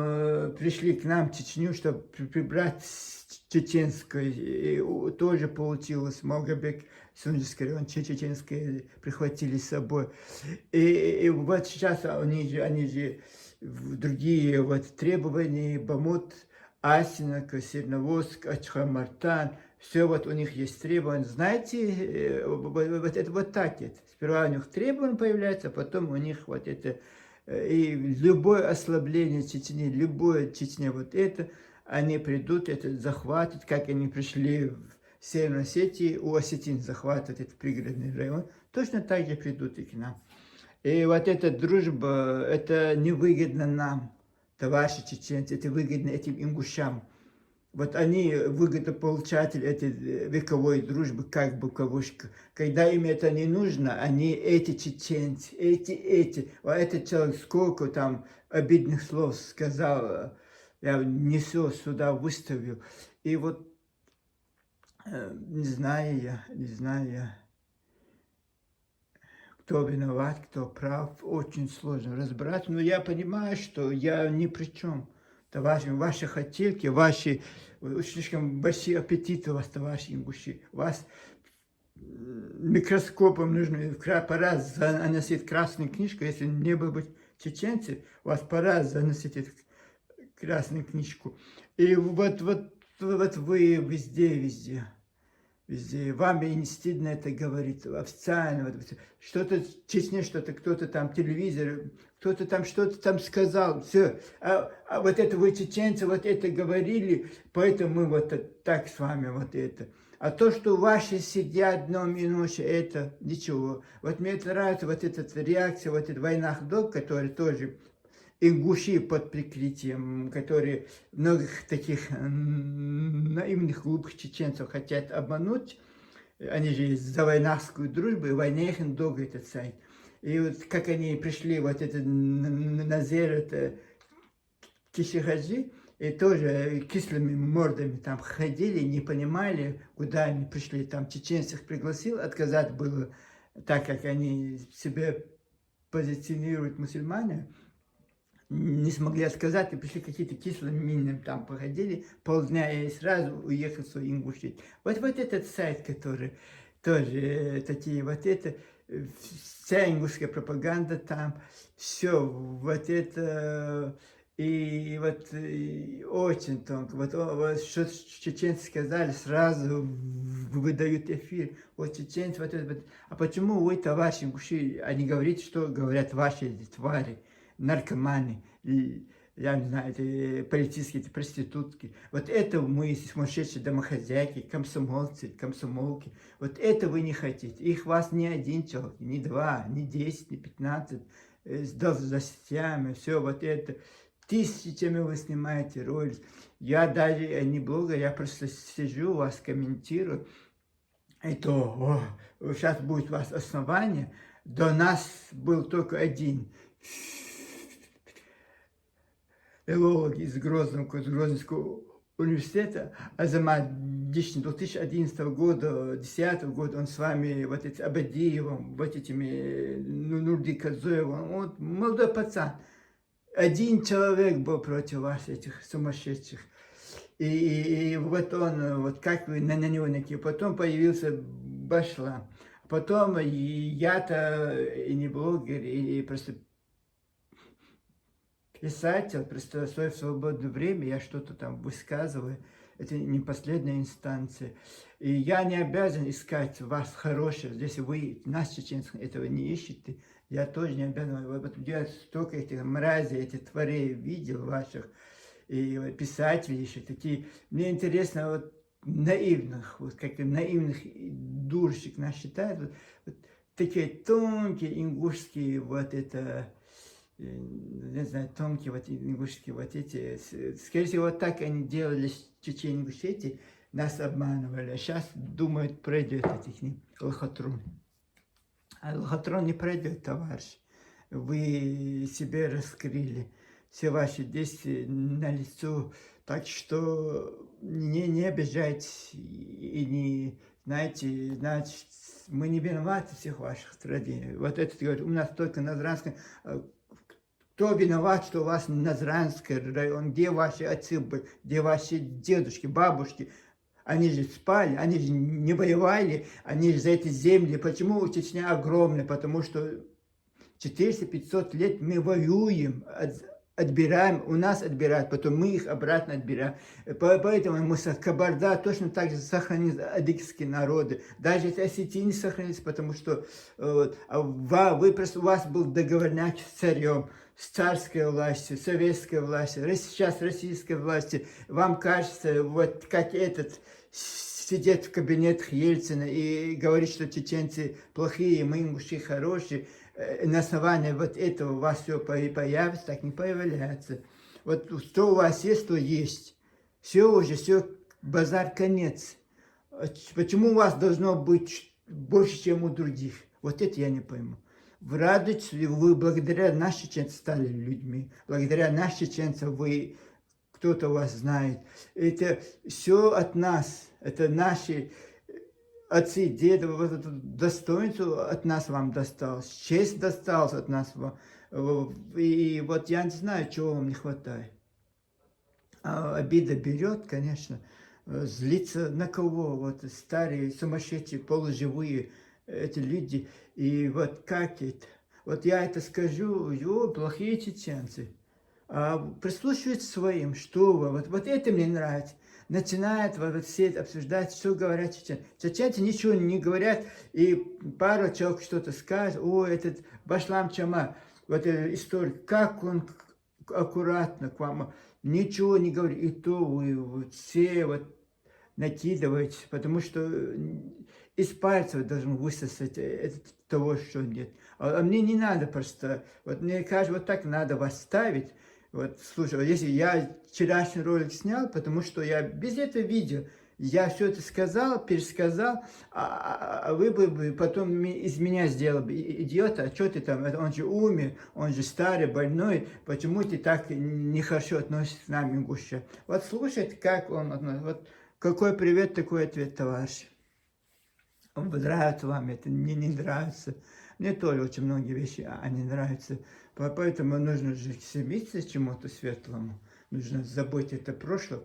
пришли к нам в Чечню, чтобы прибрать чеченскую, и тоже получилось. Малгобек, Сунжинский район, чеченское прихватили с собой. И вот сейчас они же другие вот требования, Бамут, Асинок, Сильноводск, Ачхамартан, все вот у них есть требования. Знаете, вот это вот так это. Сперва у них требования появляются, а потом у них вот это, и любое ослабление Чечни, любое Чечня, вот это, они придут, это захватят, как они пришли в Северной Осетии, у осетин захватывают этот пригородный район, точно так же придут и к нам. И вот эта дружба, это невыгодно нам, товарищи чеченцы, это выгодно этим ингушам. Вот они выгодополучатели этой вековой дружбы, как бы в кавычках. Когда им это не нужно, они эти чеченцы, эти. А этот человек сколько там обидных слов сказал, я не все сюда выставил. И вот не знаю я, кто виноват, кто прав, очень сложно разбираться. Но я понимаю, что я ни при чем. Ваши хотелки, ваши слишком большие аппетиты у вас, товарищи ингуши. У вас микроскопом нужно пора заносить красную книжку, если не было бы чеченцы, у вас пора заносить эту красную книжку. И вот вы везде. Везде. Вам и не стыдно это говорить официально. Вот, что-то в Чечне, что-то кто-то там телевизор, кто-то там что-то там сказал. Все. А вот это вы чеченцы, вот это говорили, поэтому мы вот так с вами вот это. А то, что ваши сидят днем и ночью, это ничего. Вот мне это нравится, вот эта реакция, вот эта война Хдок, которая тоже ингуши под прикрытием, которые многих таких наивных, глупых чеченцев хотят обмануть. Они же за войнахскую дружбу, и войне их долго этот сайт. И вот как они пришли, вот это Назер, это Кишихаджи, и тоже кислыми мордами там ходили, не понимали, куда они пришли. Там чеченцев пригласил, отказать было, так как они себя позиционируют мусульмане, не смогли отказать, и пришли какие-то кислые мины, там походили полдня и сразу уехал в свою Ингушетию. Вот этот сайт, который тоже такие, вот это, вся ингушская пропаганда там, все, вот это, и вот и очень тонко. Вот что чеченцы сказали, сразу выдают эфир. Вот чеченцы, вот это, вот. А почему вы, товарищи ингуши, они говорят, что говорят ваши эти твари? Наркоманы, и, я не знаю, это политические, это проститутки. Вот это мы, сумасшедшие домохозяйки, комсомолцы, комсомолки. Вот это вы не хотите. Их вас не один человек, не два, не 10, не 15, с должностями, все вот это. Тысячами вы снимаете ролик. Я даже не блогер, я просто сижу, вас комментирую. И то, сейчас будет у вас основание. До нас был только один филолог из Грозненского университета, Азамат Дишин, 2011 года, 2010 года, он с вами, вот этим Абадиевым, вот этими Нурди Казоевым, он молодой пацан. Один человек был против вас, этих сумасшедших. И вот он, вот как вы на него накинули. Потом появился Башлам. Потом я-то и не блогер, и просто писатель, просто в свое свободное время я что-то там высказываю. Это не последняя инстанция. И я не обязан искать вас хорошее. Если вы, нас, чеченцев, этого не ищете, я тоже не обязан. Вот я столько этих мразей, этих тварей видел ваших, и писателей еще такие. Мне интересно, вот наивных, вот как наивных дурщик нас считают, вот такие тонкие ингушские, вот это, не знаю, тонкие вот ингушские вот эти, скорее всего, вот так они делали с Чеченской Ингушетии, нас обманывали, а сейчас думают, пройдет этих лохотрон. А лохотрон не пройдет, товарищ. Вы себе раскрыли все ваши действия на лицо, так что не обижайтесь и не, знаете, значит, мы не виноваты в всех ваших страданий. Вот это говорит, у нас только Назранская. Кто виноват, что у вас Назранский район? Где ваши отцы были? Где ваши дедушки, бабушки? Они же спали, они же не воевали, они же за эти земли. Почему Чечня огромная? Потому что 400-500 лет мы воюем, отбираем, у нас отбирают, потом мы их обратно отбираем. Поэтому мы Кабарда точно так же сохранились адыгские народы. Даже если осетины не сохранились, потому что вы просто, у вас был договорняк с царем, с царской властью, советской властью, сейчас российской властью. Вам кажется, вот как этот сидит в кабинетах Ельцина и говорит, что чеченцы плохие, мы ингуши хорошие. На основании вот этого у вас все появится, так не появляется. Вот что у вас есть, то есть. Все уже, все, базар конец. Почему у вас должно быть больше, чем у других? Вот это я не пойму. В радость вы благодаря нас, чеченцы, стали людьми. Благодаря нас, чеченцев, вы, кто-то вас знает. Это все от нас. Это наши отцы, деды, вот это достоинство от нас вам досталось, честь досталась от нас вам. И вот я не знаю, чего вам не хватает. Обида берет, конечно. злиться на кого? Вот старые, сумасшедшие, полуживые эти люди. И вот как это? Вот я это скажу, плохие чеченцы. А прислушиваются своим, что вы, вот это мне нравится. Начинают вот все обсуждать, что говорят чеченцы. Чеченцы ничего не говорят, и пару человек что-то скажет, о, этот Башлам Чама, вот эта история, как он аккуратно к вам, ничего не говорит, и то вы вот все вот накидываете, потому что из пальцев должен высосать того, что нет. А мне не надо просто, вот мне кажется, вот так надо вас ставить. Вот, слушай, вот если я вчерашний ролик снял, потому что я без этого видео, я все это сказал, пересказал, а вы бы потом из меня сделали бы идиота, а что ты там, он же умер, он же старый, больной, почему ты так нехорошо относишься к нам, Ингуша? Вот слушайте, как он относится, вот какой привет, такой ответ, товарищ. Он нравится вам, это мне не нравится. Мне тоже очень многие вещи не нравятся. Поэтому нужно же стремиться к чему-то светлому. Нужно забыть это прошлое.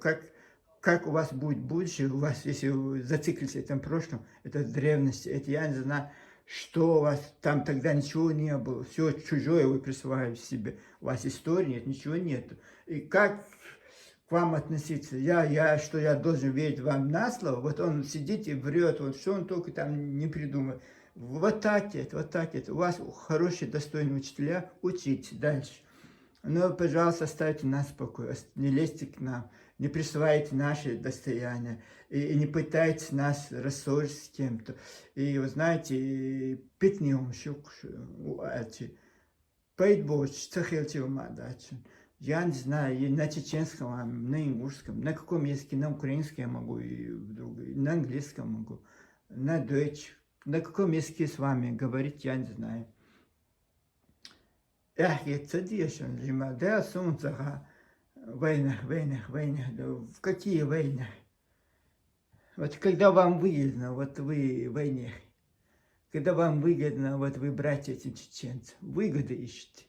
Как у вас будет будущее, у вас, если вы зациклитесь в этом прошлом, это древность, это я не знаю, что у вас там тогда ничего не было. Все чужое вы присваиваете себе. У вас истории нет, ничего нет. И как к вам относиться? Что я должен верить вам на слово? Вот он сидит и врет, вот что он только там не придумает. Вот так это, вот так это. У вас хорошие, достойные учителя, учите дальше. Но, пожалуйста, оставьте нас в покое, не лезьте к нам, не присваивайте наши достояния, и не пытайтесь нас рассорить с кем-то. И, вы знаете, питнем щук, поэтбоч, цахелчевмадачи. Я не знаю, и на чеченском, на ингушском, на каком языке, на украинском я могу, и на английском могу, на deutsch. На каком языке с вами говорить, я не знаю. Эх, я цадишен, Джима, да, солнца, войнах, в какие войны? Вот когда вам выгодно, вот вы в войне, когда вам выгодно, вот вы братья эти чеченцы, выгоды ищете.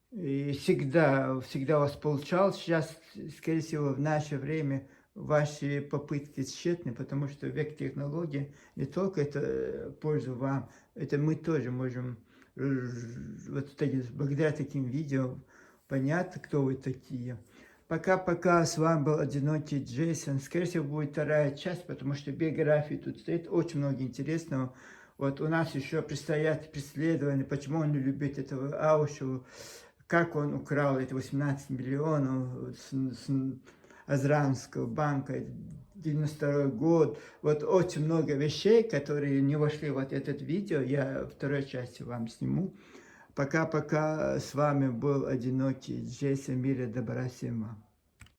И всегда у вас получалось, сейчас, скорее всего, в наше время ваши попытки тщетны, потому что век технологий, не только это пользу вам, это мы тоже можем, вот благодаря таким видео, понятно, кто вы такие. Пока-пока, с вами был Одинокий Джейсон. Скорее всего, будет вторая часть, потому что биографии тут стоит очень много интересного. Вот у нас еще предстоят преследования, почему он не любит этого Аушева, как он украл эти 18 миллионов с Азранского банка, 92 год. Вот очень много вещей, которые не вошли в вот это видео, я второй части вам сниму. Пока-пока, с вами был Одинокий Джейсон, мира, добра всем вам.